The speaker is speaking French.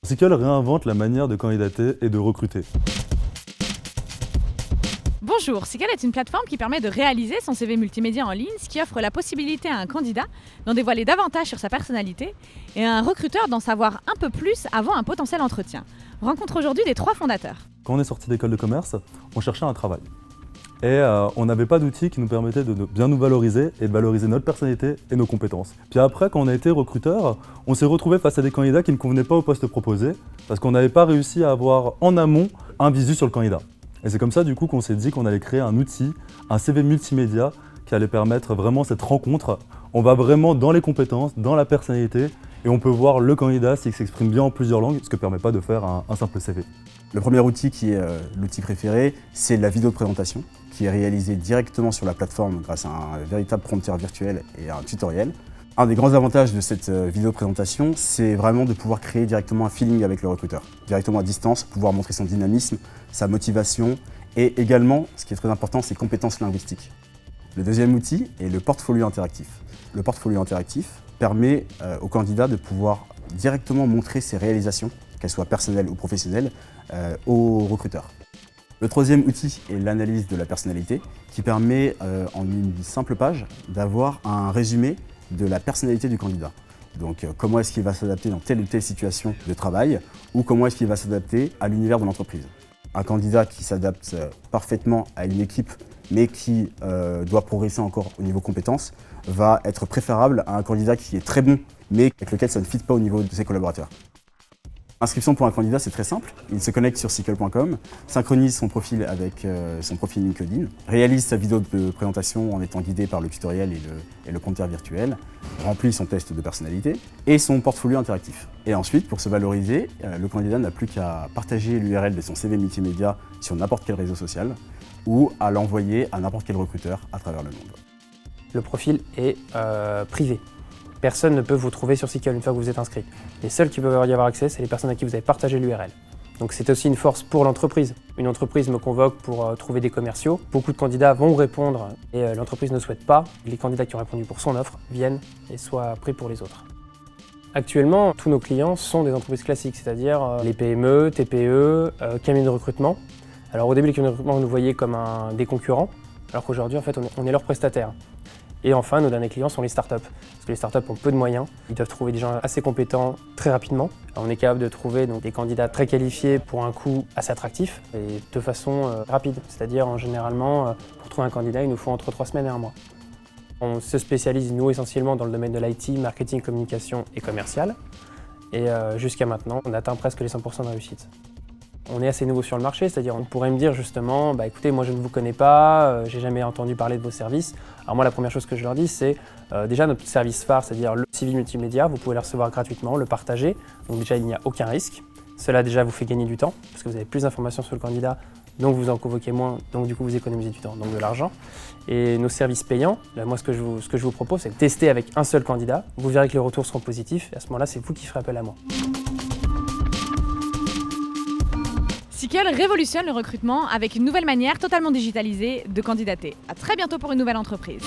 Sickle réinvente la manière de candidater et de recruter. Bonjour, Sickle est une plateforme qui permet de réaliser son CV multimédia en ligne, ce qui offre la possibilité à un candidat d'en dévoiler davantage sur sa personnalité et à un recruteur d'en savoir un peu plus avant un potentiel entretien. Rencontre aujourd'hui des 3 fondateurs. Quand on est sorti d'école de commerce, on cherchait un travail. Et on n'avait pas d'outils qui nous permettaient de bien nous valoriser et de valoriser notre personnalité et nos compétences. Puis après, quand on a été recruteur, on s'est retrouvé face à des candidats qui ne convenaient pas au poste proposé parce qu'on n'avait pas réussi à avoir en amont un visu sur le candidat. Et c'est comme ça du coup qu'on s'est dit qu'on allait créer un outil, un CV multimédia qui allait permettre vraiment cette rencontre. On va vraiment dans les compétences, dans la personnalité et on peut voir le candidat s'il s'exprime bien en plusieurs langues, ce que ne permet pas de faire un simple CV. Le premier outil qui est l'outil préféré, c'est la vidéo de présentation qui est réalisée directement sur la plateforme grâce à un véritable prompteur virtuel et à un tutoriel. Un des grands avantages de cette vidéo de présentation, c'est vraiment de pouvoir créer directement un feeling avec le recruteur. Directement à distance, pouvoir montrer son dynamisme, sa motivation et également, ce qui est très important, ses compétences linguistiques. Le deuxième outil est le portfolio interactif. Le portfolio interactif permet au candidat de pouvoir directement montrer ses réalisations, qu'elles soient personnelles ou professionnelles, au recruteur. Le troisième outil est l'analyse de la personnalité qui permet en une simple page d'avoir un résumé de la personnalité du candidat. Donc comment est-ce qu'il va s'adapter dans telle ou telle situation de travail ou comment est-ce qu'il va s'adapter à l'univers de l'entreprise. Un candidat qui s'adapte parfaitement à une équipe mais qui doit progresser encore au niveau compétences va être préférable à un candidat qui est très bon mais avec lequel ça ne fit pas au niveau de ses collaborateurs. L'inscription pour un candidat, c'est très simple. Il se connecte sur sickle.com, synchronise son profil avec son profil LinkedIn, réalise sa vidéo de présentation en étant guidé par le tutoriel et le prompteur virtuel, remplit son test de personnalité et son portfolio interactif. Et ensuite, pour se valoriser, le candidat n'a plus qu'à partager l'URL de son CV multimédia sur n'importe quel réseau social ou à l'envoyer à n'importe quel recruteur à travers le monde. Le profil est privé. Personne ne peut vous trouver sur Sickle une fois que vous êtes inscrit. Les seuls qui peuvent y avoir accès, c'est les personnes à qui vous avez partagé l'URL. Donc c'est aussi une force pour l'entreprise. Une entreprise me convoque pour trouver des commerciaux. Beaucoup de candidats vont répondre et l'entreprise ne souhaite pas que les candidats qui ont répondu pour son offre viennent et soient pris pour les autres. Actuellement, tous nos clients sont des entreprises classiques, c'est-à-dire les PME, TPE, cabinets de recrutement. Alors au début, les cabinets de recrutement nous voyaient comme des concurrents, alors qu'aujourd'hui, en fait, on est leurs prestataires. Et enfin, nos derniers clients sont les startups. Parce que les startups ont peu de moyens, ils doivent trouver des gens assez compétents très rapidement. Alors, on est capable de trouver donc, des candidats très qualifiés pour un coût assez attractif et de façon rapide. C'est-à-dire, généralement, pour trouver un candidat, il nous faut entre 3 semaines et 1 mois. On se spécialise, nous, essentiellement dans le domaine de l'IT, marketing, communication et commercial. Et jusqu'à maintenant, on atteint presque les 100% de réussite. On est assez nouveau sur le marché, c'est-à-dire on pourrait me dire justement, écoutez, moi je ne vous connais pas, j'ai jamais entendu parler de vos services. Alors moi la première chose que je leur dis c'est déjà notre service phare, c'est-à-dire le CV multimédia, vous pouvez le recevoir gratuitement, le partager, donc déjà il n'y a aucun risque. Cela déjà vous fait gagner du temps, parce que vous avez plus d'informations sur le candidat, donc vous en convoquez moins, donc du coup vous économisez du temps, donc de l'argent. Et nos services payants, là, moi ce que je vous propose c'est de tester avec un seul candidat, vous verrez que les retours seront positifs, et à ce moment-là c'est vous qui ferez appel à moi. Sickle révolutionne le recrutement avec une nouvelle manière totalement digitalisée de candidater. À très bientôt pour une nouvelle entreprise.